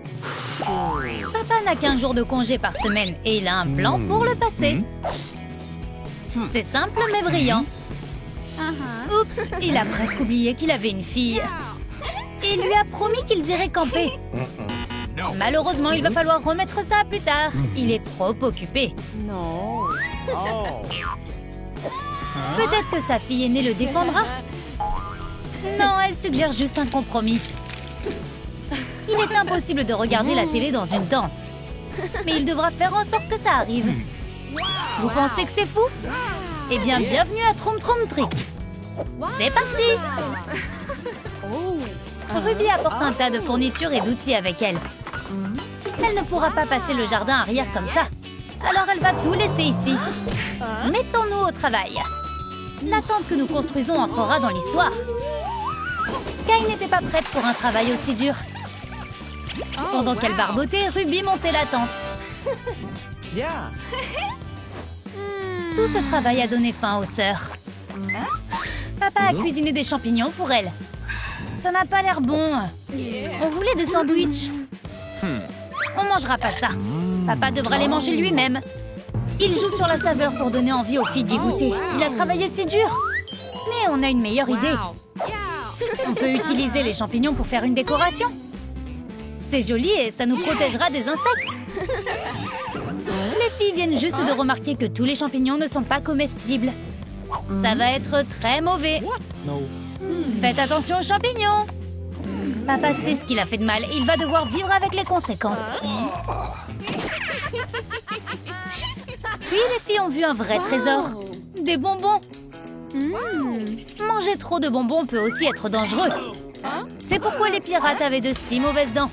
Papa n'a qu'un jour de congé par semaine et il a un plan pour le passer. C'est simple mais brillant. Oups, il a presque oublié qu'il avait une fille. Et il lui a promis qu'ils iraient camper. Malheureusement, il va falloir remettre ça plus tard. Il est trop occupé. Peut-être que sa fille aînée le défendra. Non, elle suggère juste un compromis. Il est impossible de regarder la télé dans une tente. Mais il devra faire en sorte que ça arrive. Vous pensez que c'est fou? Eh bien, bienvenue à Troum Troum Trick. C'est parti! Ruby apporte un tas de fournitures et d'outils avec elle. Elle ne pourra pas passer le jardin arrière comme ça. Alors elle va tout laisser ici. Mettons-nous au travail. La tente que nous construisons entrera dans l'histoire. Sky n'était pas prête pour un travail aussi dur. Pendant qu'elle barbotait, Ruby montait la tente. Tout ce travail a donné faim aux sœurs. Papa a cuisiné des champignons pour elle. Ça n'a pas l'air bon. On voulait des sandwichs. On mangera pas ça. Papa devra les manger lui-même. Il joue sur la saveur pour donner envie aux filles d'y goûter. Il a travaillé si dur. Mais on a une meilleure idée. On peut utiliser les champignons pour faire une décoration. C'est joli et ça nous protégera des insectes. Les filles viennent juste de remarquer que tous les champignons ne sont pas comestibles. Ça va être très mauvais. Faites attention aux champignons. Papa sait ce qu'il a fait de mal et il va devoir vivre avec les conséquences. Puis les filles ont vu un vrai trésor. Des bonbons. Manger trop de bonbons peut aussi être dangereux. C'est pourquoi les pirates avaient de si mauvaises dents.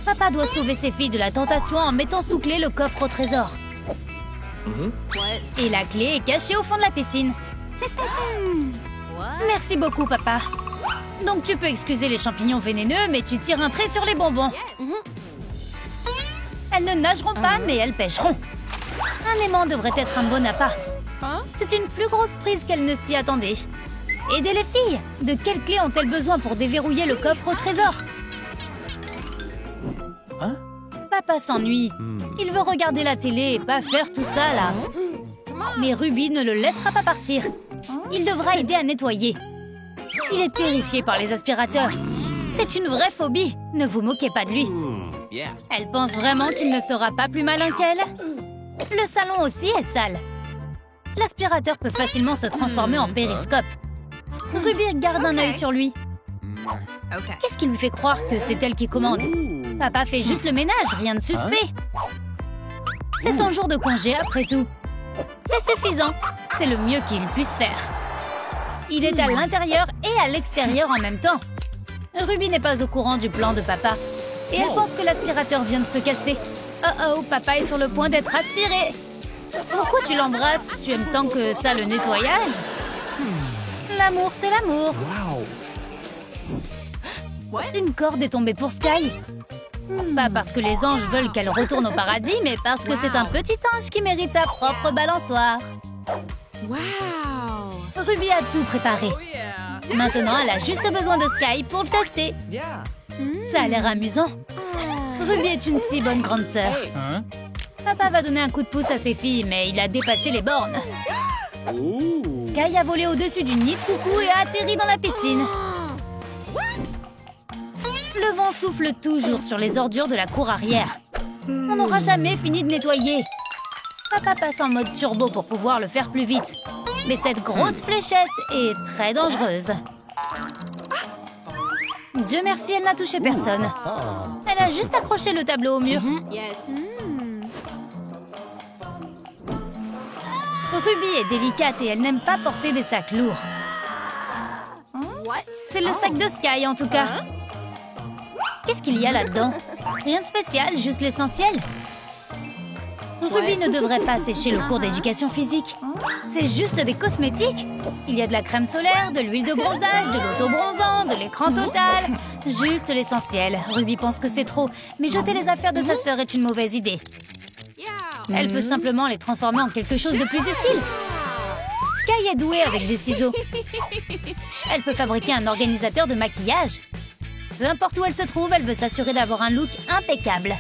Papa doit sauver ses filles de la tentation en mettant sous clé le coffre au trésor. Et la clé est cachée au fond de la piscine. Merci beaucoup, papa. Donc tu peux excuser les champignons vénéneux, mais tu tires un trait sur les bonbons. Elles ne nageront pas, mais elles pêcheront. Un aimant devrait être un bon appât. C'est une plus grosse prise qu'elles ne s'y attendaient. Aidez les filles! De quelle clé ont-elles besoin pour déverrouiller le coffre au trésor? Papa s'ennuie. Il veut regarder la télé et pas faire tout ça, là. Mais Ruby ne le laissera pas partir. Il devra aider à nettoyer. Il est terrifié par les aspirateurs. C'est une vraie phobie. Ne vous moquez pas de lui. Elle pense vraiment qu'il ne sera pas plus malin qu'elle. Le salon aussi est sale. L'aspirateur peut facilement se transformer en périscope. Ruby garde un œil sur lui. Qu'est-ce qui lui fait croire que c'est elle qui commande? Papa fait juste le ménage, rien de suspect. C'est son jour de congé après tout. C'est suffisant. C'est le mieux qu'il puisse faire. Il est à l'intérieur et à l'extérieur en même temps. Ruby n'est pas au courant du plan de papa. Et elle pense que l'aspirateur vient de se casser. Oh, papa est sur le point d'être aspiré. Pourquoi tu l'embrasses? Tu aimes tant que ça le nettoyage? L'amour, c'est l'amour. Une corde est tombée pour Sky. Pas parce que les anges veulent qu'elle retourne au paradis, mais parce que c'est un petit ange qui mérite sa propre balançoire. Ruby a tout préparé. Maintenant, elle a juste besoin de Sky pour le tester. Ça a l'air amusant. Ruby est une si bonne grande sœur. Papa va donner un coup de pouce à ses filles, mais il a dépassé les bornes. Sky a volé au-dessus du nid de coucou et a atterri dans la piscine. Le vent souffle toujours sur les ordures de la cour arrière. On n'aura jamais fini de nettoyer. Papa passe en mode turbo pour pouvoir le faire plus vite. Mais cette grosse fléchette est très dangereuse. Dieu merci, elle n'a touché personne. Elle a juste accroché le tableau au mur. Ruby est délicate et elle n'aime pas porter des sacs lourds. C'est le sac de Sky en tout cas. Qu'est-ce qu'il y a là-dedans? Rien de spécial, juste l'essentiel. Ruby ne devrait pas sécher le cours d'éducation physique. C'est juste des cosmétiques. Il y a de la crème solaire, de l'huile de bronzage, de l'auto-bronzant, de l'écran total. Juste l'essentiel. Ruby pense que c'est trop, mais jeter les affaires de sa sœur est une mauvaise idée. Elle peut simplement les transformer en quelque chose de plus utile. Sky est douée avec des ciseaux. Elle peut fabriquer un organisateur de maquillage. Peu importe où elle se trouve, elle veut s'assurer d'avoir un look impeccable.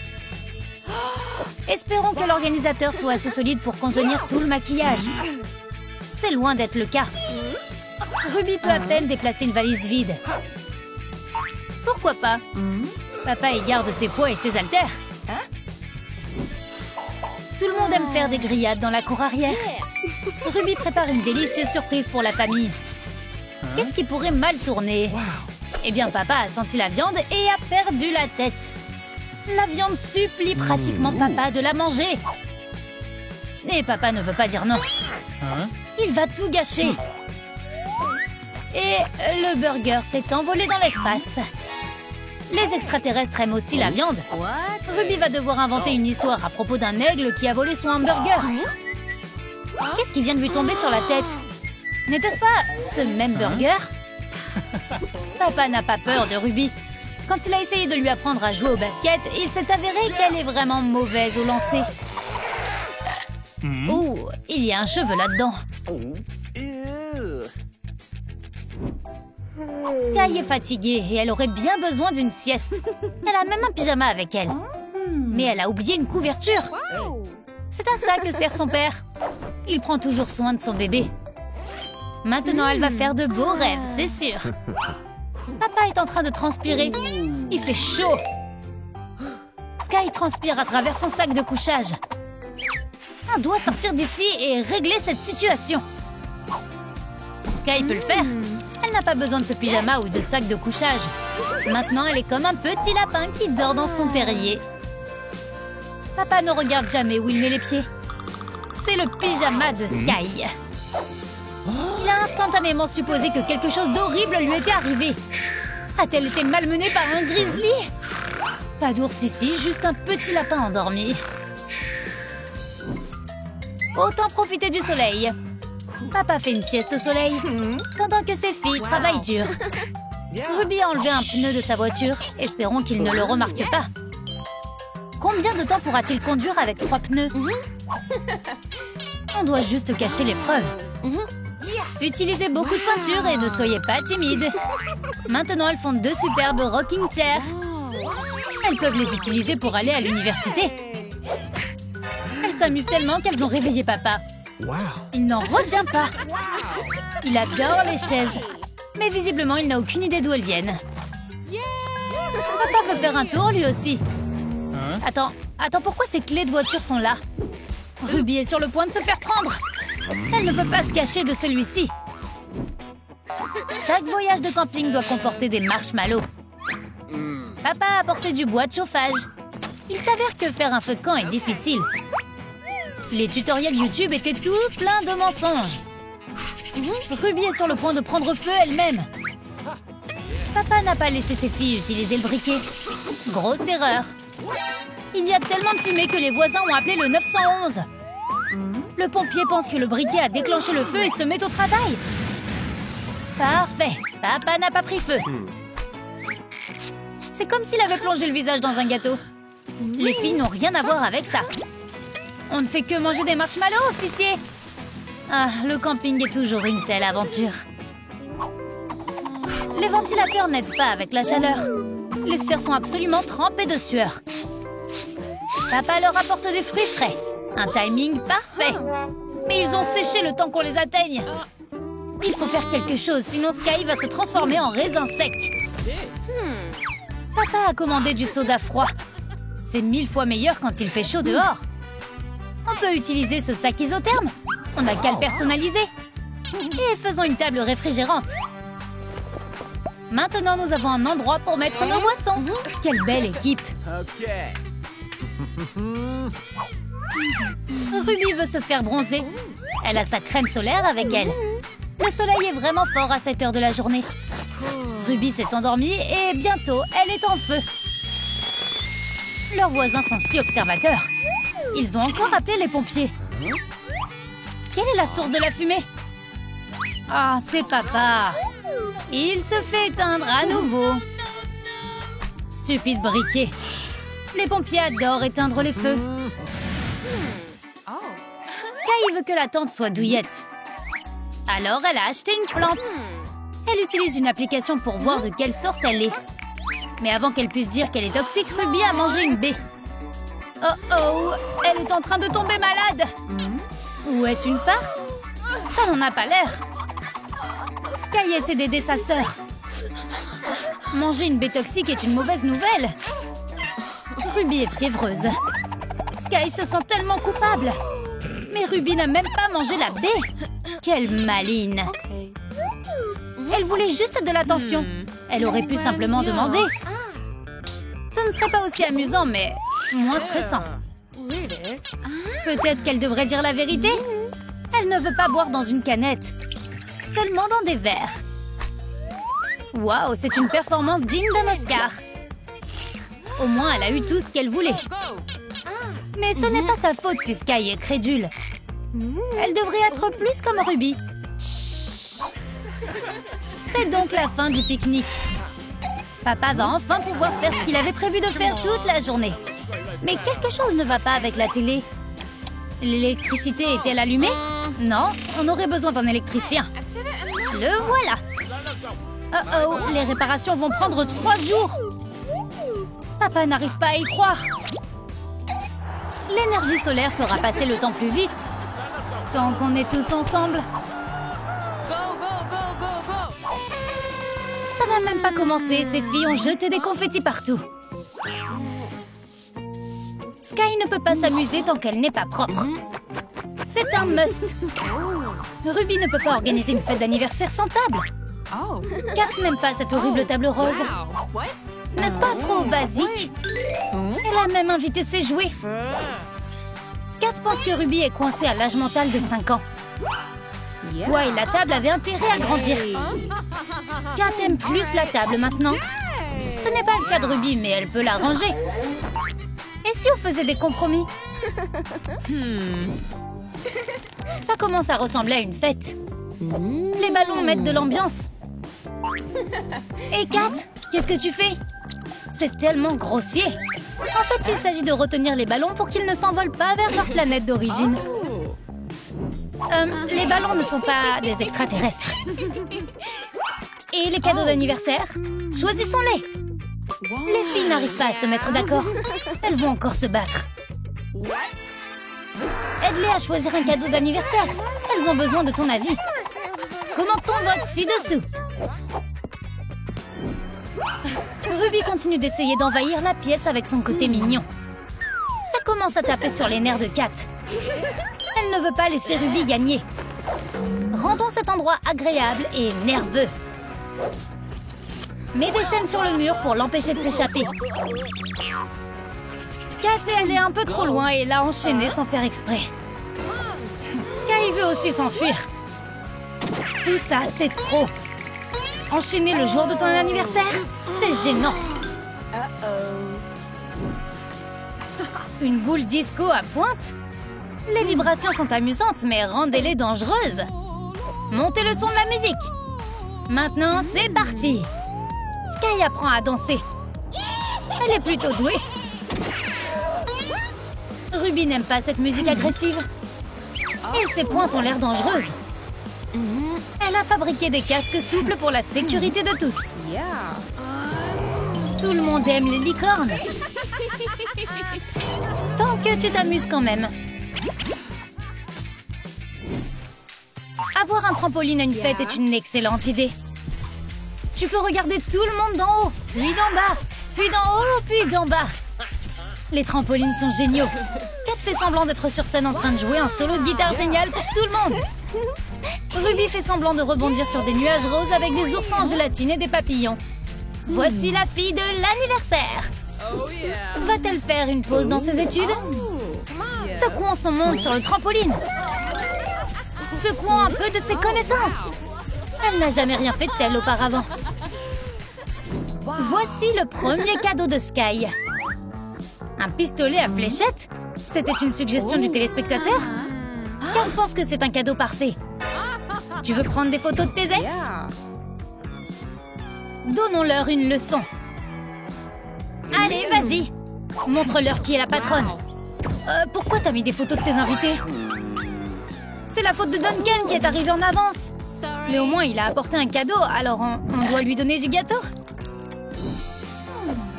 Espérons que l'organisateur soit assez solide pour contenir tout le maquillage. C'est loin d'être le cas. Ruby peut à peine déplacer une valise vide. Pourquoi pas? Papa y garde ses poids et ses haltères. Tout le monde aime faire des grillades dans la cour arrière. Ruby prépare une délicieuse surprise pour la famille. Qu'est-ce qui pourrait mal tourner? Eh bien, papa a senti la viande et a perdu la tête. La viande supplie pratiquement papa de la manger. Et papa ne veut pas dire non. Il va tout gâcher. Et le burger s'est envolé dans l'espace. Les extraterrestres aiment aussi la viande. Ruby va devoir inventer une histoire à propos d'un aigle qui a volé son hamburger. Qu'est-ce qui vient de lui tomber sur la tête? N'était-ce pas ce même burger? Papa n'a pas peur de Ruby. Quand il a essayé de lui apprendre à jouer au basket, il s'est avéré qu'elle est vraiment mauvaise au lancer. Oh, il y a un cheveu là-dedans. Sky est fatiguée et elle aurait bien besoin d'une sieste. Elle a même un pyjama avec elle. Mais elle a oublié une couverture. C'est à ça que sert son père. Il prend toujours soin de son bébé. Maintenant, elle va faire de beaux rêves, c'est sûr. Papa est en train de transpirer. Il fait chaud. Sky transpire à travers son sac de couchage. On doit sortir d'ici et régler cette situation. Sky peut le faire. Elle n'a pas besoin de ce pyjama ou de sac de couchage. Maintenant, elle est comme un petit lapin qui dort dans son terrier. Papa ne regarde jamais où il met les pieds. C'est le pyjama de Sky. Il a instantanément supposé que quelque chose d'horrible lui était arrivé. A-t-elle été malmenée par un grizzly? Pas d'ours ici, juste un petit lapin endormi. Autant profiter du soleil. Papa fait une sieste au soleil, pendant que ses filles travaillent dur. Ruby a enlevé un pneu de sa voiture. Espérons qu'il ne le remarque pas. Combien de temps pourra-t-il conduire avec 3 pneus? On doit juste cacher les preuves. Utilisez beaucoup de peinture et ne soyez pas timide. Maintenant, elles font 2 superbes rocking chairs. Elles peuvent les utiliser pour aller à l'université. Elles s'amusent tellement qu'elles ont réveillé papa. Il n'en revient pas. Il adore les chaises. Mais visiblement, il n'a aucune idée d'où elles viennent. Papa veut faire un tour, lui aussi. Attends, pourquoi ces clés de voiture sont là? Ruby est sur le point de se faire prendre. Elle ne peut pas se cacher de celui-ci. Chaque voyage de camping doit comporter des marshmallows. Papa a apporté du bois de chauffage. Il s'avère que faire un feu de camp est difficile. Les tutoriels YouTube étaient tout pleins de mensonges. Ruby est sur le point de prendre feu elle-même. Papa n'a pas laissé ses filles utiliser le briquet. Grosse erreur. Il y a tellement de fumée que les voisins ont appelé le 911. Le pompier pense que le briquet a déclenché le feu et se met au travail. Parfait. Papa n'a pas pris feu. C'est comme s'il avait plongé le visage dans un gâteau. Les filles n'ont rien à voir avec ça. On ne fait que manger des marshmallows, officier. Ah, le camping est toujours une telle aventure. Les ventilateurs n'aident pas avec la chaleur. Les sœurs sont absolument trempées de sueur. Papa leur apporte des fruits frais. Un timing parfait. Mais ils ont séché le temps qu'on les atteigne. Il faut faire quelque chose, sinon Sky va se transformer en raisin sec. Papa a commandé du soda froid. C'est 1000 fois meilleur quand il fait chaud dehors. On peut utiliser ce sac isotherme. On n'a qu'à le personnaliser. Et faisons une table réfrigérante. Maintenant, nous avons un endroit pour mettre nos boissons. Quelle belle équipe. Ruby veut se faire bronzer. Elle a sa crème solaire avec elle. Le soleil est vraiment fort à cette heure de la journée. Ruby s'est endormie et bientôt, elle est en feu. Leurs voisins sont si observateurs. Ils ont encore appelé les pompiers. Quelle est la source de la fumée? Ah, c'est papa. Il se fait éteindre à nouveau. Stupide briquet. Les pompiers adorent éteindre les feux. Sky veut que la tente soit douillette. Alors, elle a acheté une plante. Elle utilise une application pour voir de quelle sorte elle est. Mais avant qu'elle puisse dire qu'elle est toxique, Ruby a mangé une baie. Oh oh, elle est en train de tomber malade. Ou est-ce une farce? Ça n'en a pas l'air. Sky essaie d'aider sa sœur. Manger une baie toxique est une mauvaise nouvelle. Ruby est fiévreuse. Sky se sent tellement coupable. Mais Ruby n'a même pas mangé la baie. Quelle maline. Elle voulait juste de l'attention. Elle aurait pu simplement demander. Ce ne serait pas aussi amusant, mais moins stressant. Peut-être qu'elle devrait dire la vérité. Elle ne veut pas boire dans une canette. Seulement dans des verres. Waouh, c'est une performance digne d'un Oscar. Au moins, elle a eu tout ce qu'elle voulait. Mais ce n'est pas sa faute si Sky est crédule. Elle devrait être plus comme Ruby. C'est donc la fin du pique-nique. Papa va enfin pouvoir faire ce qu'il avait prévu de faire toute la journée. Mais quelque chose ne va pas avec la télé. L'électricité est-elle allumée? Non, on aurait besoin d'un électricien. Le voilà. Oh oh, les réparations vont prendre 3 jours. Papa n'arrive pas à y croire. L'énergie solaire fera passer le temps plus vite. Tant qu'on est tous ensemble. Ça n'a même pas commencé, ces filles ont jeté des confettis partout. Sky ne peut pas s'amuser tant qu'elle n'est pas propre. C'est un must. Ruby ne peut pas organiser une fête d'anniversaire sans table. Kat n'aime pas cette horrible table rose. N'est-ce pas trop basique? Elle a même invité ses jouets. Kat pense que Ruby est coincée à l'âge mental de 5 ans. Toi et la table avaient intérêt à grandir. Kat aime plus la table maintenant. Ce n'est pas le cas de Ruby, mais elle peut l'arranger. Et si on faisait des compromis? Ça commence à ressembler à une fête. Les ballons mettent de l'ambiance. Et Kat, qu'est-ce que tu fais? C'est tellement grossier. En fait, il s'agit de retenir les ballons pour qu'ils ne s'envolent pas vers leur planète d'origine. Les ballons ne sont pas des extraterrestres. Et les cadeaux d'anniversaire? Choisissons-les. Les filles n'arrivent pas à se mettre d'accord. Elles vont encore se battre. Aide-les à choisir un cadeau d'anniversaire. Elles ont besoin de ton avis. Commente ton vote ci-dessous. Ruby continue d'essayer d'envahir la pièce avec son côté mignon. Ça commence à taper sur les nerfs de Kat. Elle ne veut pas laisser Ruby gagner. Rendons cet endroit agréable et nerveux. Mets des chaînes sur le mur pour l'empêcher de s'échapper. Kat, elle est un peu trop loin et l'a enchaîné sans faire exprès. Sky veut aussi s'enfuir. Tout ça, c'est trop. Enchaîner le jour de ton anniversaire, c'est gênant. Une boule disco à pointe? Les vibrations sont amusantes, mais rendez-les dangereuses. Montez le son de la musique. Maintenant, c'est parti. Sky apprend à danser. Elle est plutôt douée. Ruby n'aime pas cette musique agressive. Et ses pointes ont l'air dangereuses. Elle a fabriqué des casques souples pour la sécurité de tous. Tout le monde aime les licornes. Tant que tu t'amuses quand même. Avoir un trampoline à une fête est une excellente idée. Tu peux regarder tout le monde d'en haut, puis d'en bas, puis d'en haut, puis d'en bas. Les trampolines sont géniaux. Kat fait semblant d'être sur scène en train de jouer un solo de guitare génial pour tout le monde. Ruby fait semblant de rebondir sur des nuages roses avec des oursons en gélatine et des papillons. Voici la fille de l'anniversaire. Va-t-elle faire une pause dans ses études? Secouons son monde sur le trampoline. Secouons un peu de ses connaissances. Elle n'a jamais rien fait de tel auparavant. Voici le premier cadeau de Sky. Un pistolet à fléchettes? C'était une suggestion du téléspectateur? Kat pense que c'est un cadeau parfait. Tu veux prendre des photos de tes ex? Donnons-leur une leçon. Allez, vas-y. Montre-leur qui est la patronne. Pourquoi t'as mis des photos de tes invités? C'est la faute de Duncan qui est arrivé en avance. Mais au moins, il a apporté un cadeau, alors on doit lui donner du gâteau.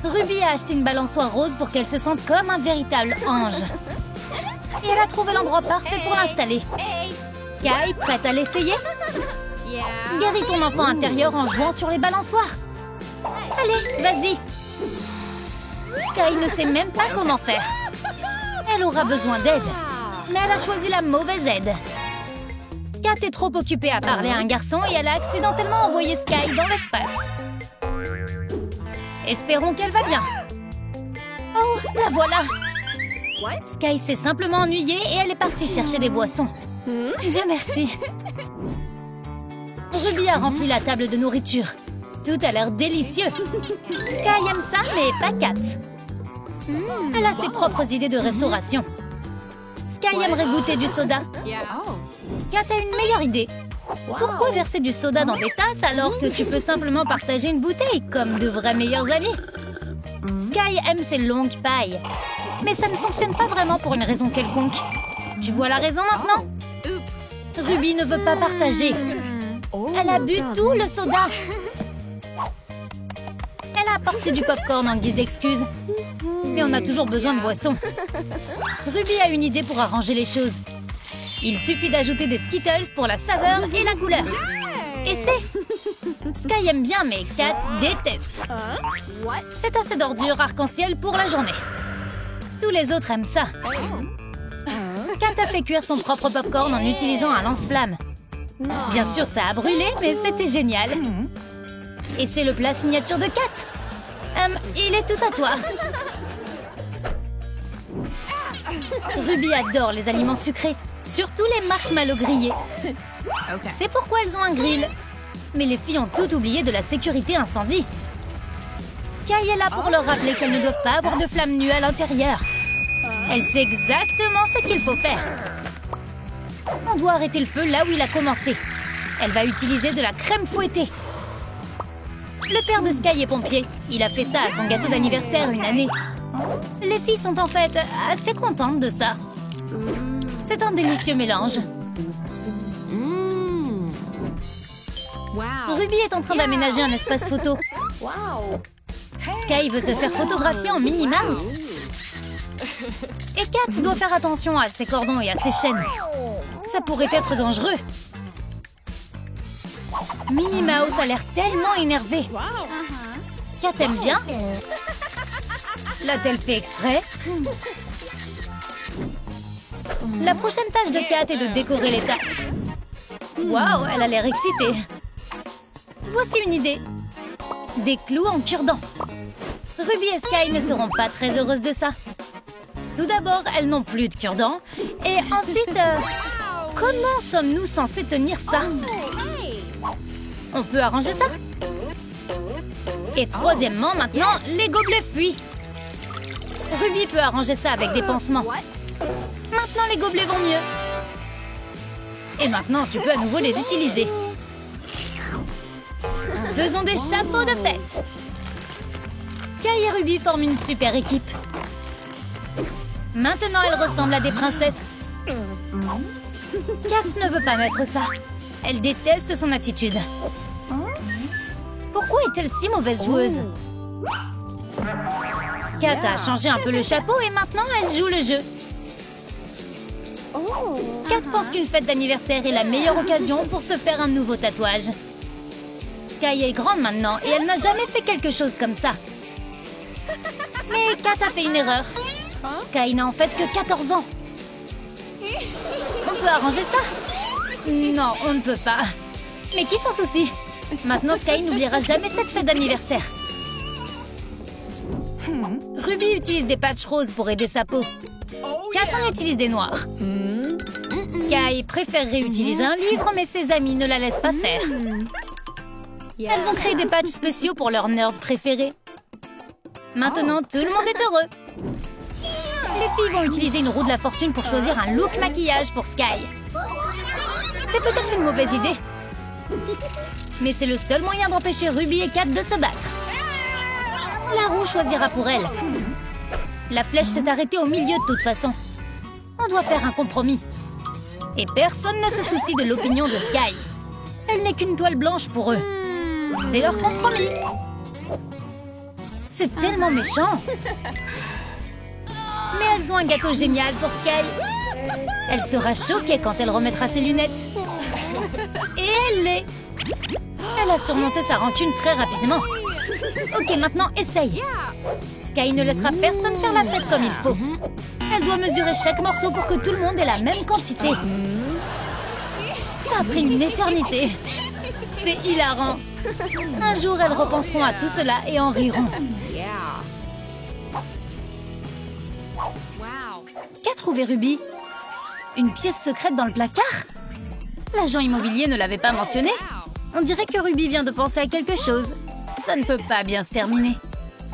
Ruby a acheté une balançoire rose pour qu'elle se sente comme un véritable ange. Et elle a trouvé l'endroit parfait pour l'installer. Sky, prête à l'essayer? Guéris ton enfant intérieur en jouant sur les balançoires. Allez, vas-y. Sky ne sait même pas comment faire. Elle aura besoin d'aide. Mais elle a choisi la mauvaise aide. Kat est trop occupée à parler à un garçon et elle a accidentellement envoyé Sky dans l'espace. Espérons qu'elle va bien. Oh, la voilà. Sky s'est simplement ennuyée et elle est partie chercher des boissons. Dieu merci. Ruby a rempli la table de nourriture. Tout a l'air délicieux. Sky aime ça, mais pas Kat. Elle a ses propres idées de restauration. Sky aimerait goûter du soda. Kat a une meilleure idée. Pourquoi verser du soda dans des tasses alors que tu peux simplement partager une bouteille comme de vrais meilleurs amis? Sky aime ses longues pailles. Mais ça ne fonctionne pas vraiment pour une raison quelconque. Tu vois la raison maintenant? Ruby ne veut pas partager. Elle a bu tout le soda. Elle a apporté du popcorn en guise d'excuse. Mais on a toujours besoin de boissons. Ruby a une idée pour arranger les choses. Il suffit d'ajouter des Skittles pour la saveur et la couleur. Et c'est... Sky aime bien, mais Kat déteste. C'est assez d'ordures arc-en-ciel pour la journée. Tous les autres aiment ça. Kat a fait cuire son propre popcorn en utilisant un lance-flamme. Bien sûr, ça a brûlé, mais c'était génial. Et c'est le plat signature de Kat. Il est tout à toi. Ruby adore les aliments sucrés, surtout les marshmallows grillés. C'est pourquoi elles ont un grill. Mais les filles ont tout oublié de la sécurité incendie. Sky est là pour leur rappeler qu'elles ne doivent pas avoir de flammes nues à l'intérieur. Elle sait exactement ce qu'il faut faire. On doit arrêter le feu là où il a commencé. Elle va utiliser de la crème fouettée. Le père de Sky est pompier. Il a fait ça à son gâteau d'anniversaire une année. Les filles sont en fait assez contentes de ça. C'est un délicieux mélange. Ruby est en train d'aménager un espace photo. Sky veut se faire photographier en Minnie Mouse. Et Kat doit faire attention à ses cordons et à ses chaînes. Ça pourrait être dangereux. Minnie Mouse a l'air tellement énervée. Kat aime bien. L'a-t-elle fait exprès? La prochaine tâche de Kat est de décorer les tasses. Waouh, elle a l'air excitée. Voici une idée. Des clous en cure-dents. Ruby et Sky ne seront pas très heureuses de ça. Tout d'abord, elles n'ont plus de cure-dents. Et ensuite, comment sommes-nous censés tenir ça? On peut arranger ça? Et troisièmement, maintenant, les gobelets fuient. Ruby peut arranger ça avec des pansements. Maintenant, les gobelets vont mieux. Et maintenant, tu peux à nouveau les utiliser. Faisons des chapeaux de fête. Sky et Ruby forment une super équipe. Maintenant, elles ressemblent à des princesses. Kat ne veut pas mettre ça. Elle déteste son attitude. Pourquoi est-elle si mauvaise joueuse? Kat a changé un peu le chapeau et maintenant elle joue le jeu. Kat pense qu'une fête d'anniversaire est la meilleure occasion pour se faire un nouveau tatouage. Sky est grande maintenant et elle n'a jamais fait quelque chose comme ça. Mais Kat a fait une erreur. Sky n'a en fait que 14 ans. On peut arranger ça? Non, on ne peut pas. Mais qui s'en soucie? Maintenant, Sky n'oubliera jamais cette fête d'anniversaire. Ruby utilise des patchs roses pour aider sa peau. Kat en utilise des noirs. Sky préférerait utiliser un livre, mais ses amis ne la laissent pas faire. Elles ont créé des patchs spéciaux pour leurs nerds préférés. Maintenant, tout le monde est heureux. Les filles vont utiliser une roue de la fortune pour choisir un look maquillage pour Sky. C'est peut-être une mauvaise idée. Mais c'est le seul moyen d'empêcher Ruby et Kat de se battre. La roue choisira pour elle. La flèche s'est arrêtée au milieu de toute façon. On doit faire un compromis. Et personne ne se soucie de l'opinion de Sky. Elle n'est qu'une toile blanche pour eux. C'est leur compromis. C'est tellement méchant. Mais elles ont un gâteau génial pour Sky. Elle sera choquée quand elle remettra ses lunettes. Et elle l'est. Elle a surmonté sa rancune très rapidement. Ok, maintenant, essaye. Sky ne laissera personne faire la fête comme il faut. Elle doit mesurer chaque morceau pour que tout le monde ait la même quantité. Ça a pris une éternité. C'est hilarant. Un jour, elles repenseront à tout cela et en riront. Qu'a trouvé Ruby? Une pièce secrète dans le placard? L'agent immobilier ne l'avait pas mentionné. On dirait que Ruby vient de penser à quelque chose. Ça ne peut pas bien se terminer.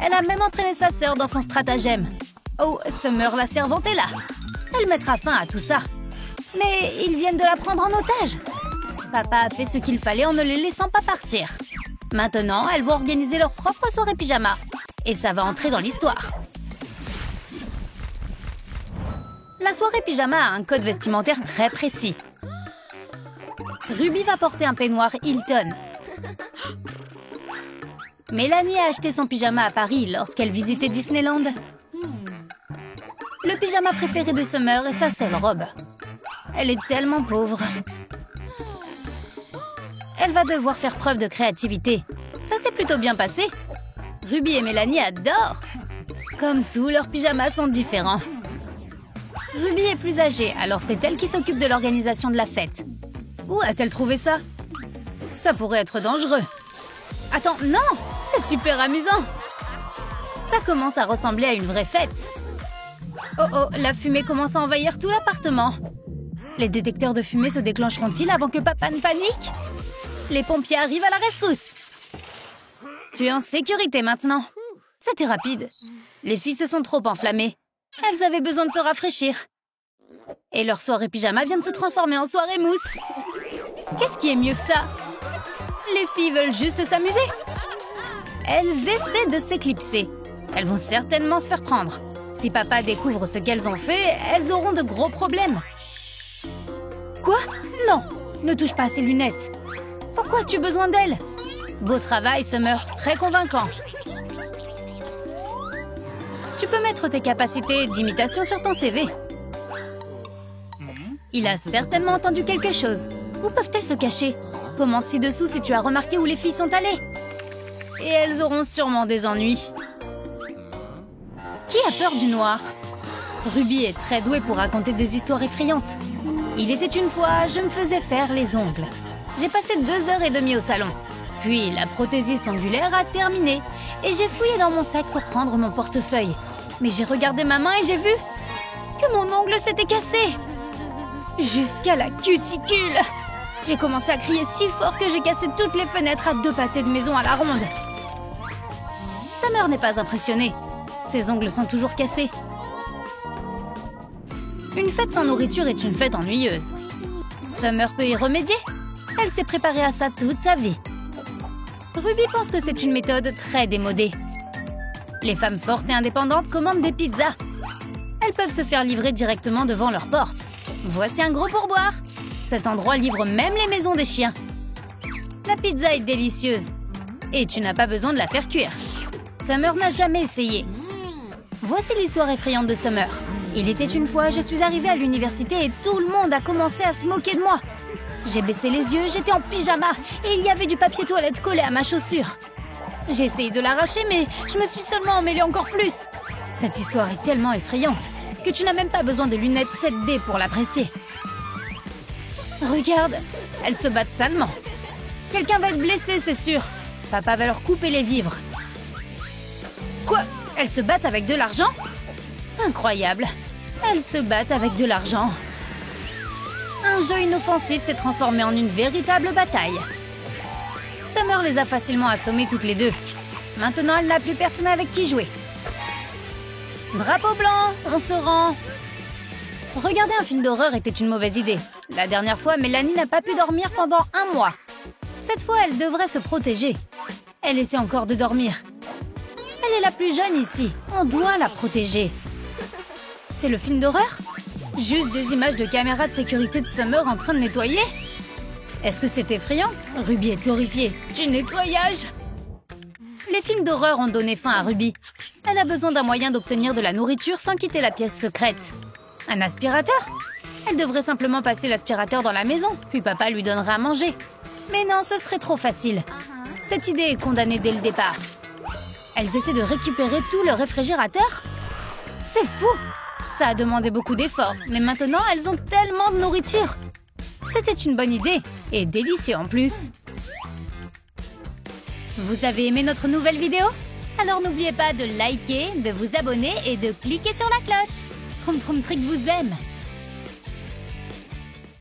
Elle a même entraîné sa sœur dans son stratagème. Oh, Summer, la servante, est là. Elle mettra fin à tout ça. Mais ils viennent de la prendre en otage. Papa a fait ce qu'il fallait en ne les laissant pas partir. Maintenant, elles vont organiser leur propre soirée pyjama. Et ça va entrer dans l'histoire. La soirée pyjama a un code vestimentaire très précis. Ruby va porter un peignoir Hilton. Mélanie a acheté son pyjama à Paris lorsqu'elle visitait Disneyland. Le pyjama préféré de Summer est sa seule robe. Elle est tellement pauvre. Elle va devoir faire preuve de créativité. Ça s'est plutôt bien passé. Ruby et Mélanie adorent. Comme tous, leurs pyjamas sont différents. Ruby est plus âgée, alors c'est elle qui s'occupe de l'organisation de la fête. Où a-t-elle trouvé ça? Ça pourrait être dangereux. Attends, non! C'est super amusant! Ça commence à ressembler à une vraie fête. Oh oh, la fumée commence à envahir tout l'appartement. Les détecteurs de fumée se déclencheront-ils avant que papa ne panique? Les pompiers arrivent à la rescousse. Tu es en sécurité maintenant. C'était rapide. Les filles se sont trop enflammées. Elles avaient besoin de se rafraîchir. Et leur soirée pyjama vient de se transformer en soirée mousse. Qu'est-ce qui est mieux que ça? Les filles veulent juste s'amuser. Elles essaient de s'éclipser. Elles vont certainement se faire prendre. Si papa découvre ce qu'elles ont fait, elles auront de gros problèmes. Quoi? Non, ne touche pas à ses lunettes. Pourquoi as-tu besoin d'elles? Beau travail, Summer, très convaincant. Tu peux mettre tes capacités d'imitation sur ton CV. Il a certainement entendu quelque chose. Où peuvent-elles se cacher? Commente ci-dessous si tu as remarqué où les filles sont allées. Et elles auront sûrement des ennuis. Qui a peur du noir? Ruby est très douée pour raconter des histoires effrayantes. Il était une fois, je me faisais faire les ongles. J'ai passé 2h30 au salon. Puis la prothésiste ongulaire a terminé. Et j'ai fouillé dans mon sac pour prendre mon portefeuille. Mais j'ai regardé ma main et j'ai vu que mon ongle s'était cassé. Jusqu'à la cuticule. J'ai commencé à crier si fort que j'ai cassé toutes les fenêtres à 2 pâtés de maison à la ronde. Summer n'est pas impressionnée. Ses ongles sont toujours cassés. Une fête sans nourriture est une fête ennuyeuse. Summer peut y remédier. Elle s'est préparée à ça toute sa vie. Ruby pense que c'est une méthode très démodée. Les femmes fortes et indépendantes commandent des pizzas. Elles peuvent se faire livrer directement devant leur porte. Voici un gros pourboire. Cet endroit livre même les maisons des chiens. La pizza est délicieuse. Et tu n'as pas besoin de la faire cuire. Summer n'a jamais essayé. Voici l'histoire effrayante de Summer. Il était une fois, je suis arrivée à l'université et tout le monde a commencé à se moquer de moi. J'ai baissé les yeux, j'étais en pyjama et il y avait du papier toilette collé à ma chaussure. J'ai essayé de l'arracher, mais je me suis seulement emmêlée encore plus. Cette histoire est tellement effrayante que tu n'as même pas besoin de lunettes 7D pour l'apprécier. Regarde, elles se battent salement. Quelqu'un va être blessé, c'est sûr. Papa va leur couper les vivres. Quoi? Elles se battent avec de l'argent? Incroyable. Elles se battent avec de l'argent. Un jeu inoffensif s'est transformé en une véritable bataille. Summer les a facilement assommées toutes les deux. Maintenant, elle n'a plus personne avec qui jouer. Drapeau blanc, on se rend. Regarder un film d'horreur était une mauvaise idée. La dernière fois, Mélanie n'a pas pu dormir pendant 1 mois. Cette fois, elle devrait se protéger. Elle essaie encore de dormir. Elle est la plus jeune ici. On doit la protéger. C'est le film d'horreur? Juste des images de caméras de sécurité de Summer en train de nettoyer? Est-ce que c'est effrayant? Ruby est horrifiée. Du nettoyage? Les films d'horreur ont donné fin à Ruby. Elle a besoin d'un moyen d'obtenir de la nourriture sans quitter la pièce secrète. Un aspirateur? Elle devrait simplement passer l'aspirateur dans la maison, puis papa lui donnera à manger. Mais non, ce serait trop facile. Cette idée est condamnée dès le départ. Elles essaient de récupérer tout le réfrigérateur? C'est fou! Ça a demandé beaucoup d'efforts, mais maintenant elles ont tellement de nourriture. C'était une bonne idée, et délicieux en plus. Vous avez aimé notre nouvelle vidéo? Alors n'oubliez pas de liker, de vous abonner et de cliquer sur la cloche. Troum Troum Trick vous aime!